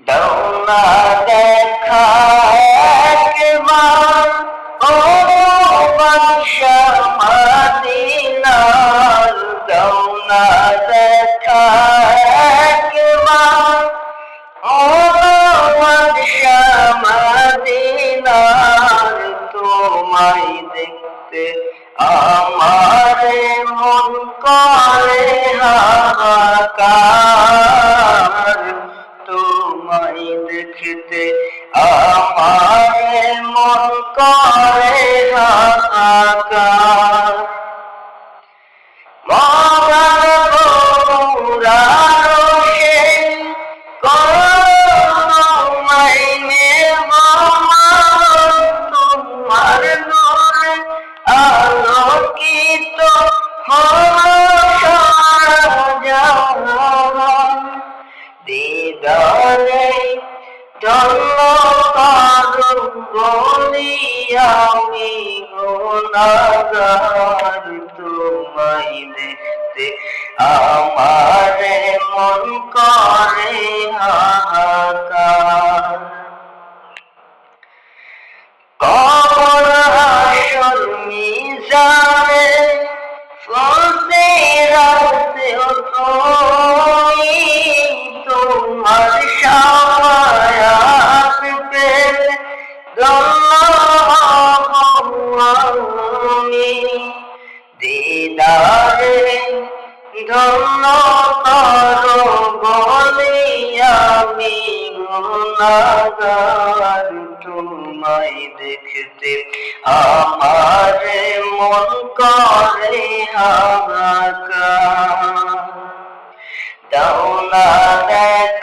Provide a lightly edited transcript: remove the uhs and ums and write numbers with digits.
দাও না দেখা একবার, ও বাদশাহ মদিনার, দাও না দেখা একবার, ও বাদশাহ মদিনার, তোমায় দেখতে আমার মন করে হাহাকার, তোমায় দেখতে আমার মন করে হাহাকার। মরার পুরানো সেই করুণাময় মেহমান, তোমার নূরে আলোকিত হলো সারা জাহান। দিদারে ধন্য করো বলি আমি গুনাহগার, তোমায় দেখতে আমার মন করে হাহাকার। কবর হাসর মিজানে ফুলসিরাতেও তুমি, তোমার শাফায়াত পেলে ধন্য হব আমি। দিদারে ধন্য করো বলি আমি গুনাহগার, তোমায় দেখতে আমার মন করে হাহাকার। দাও না দেখা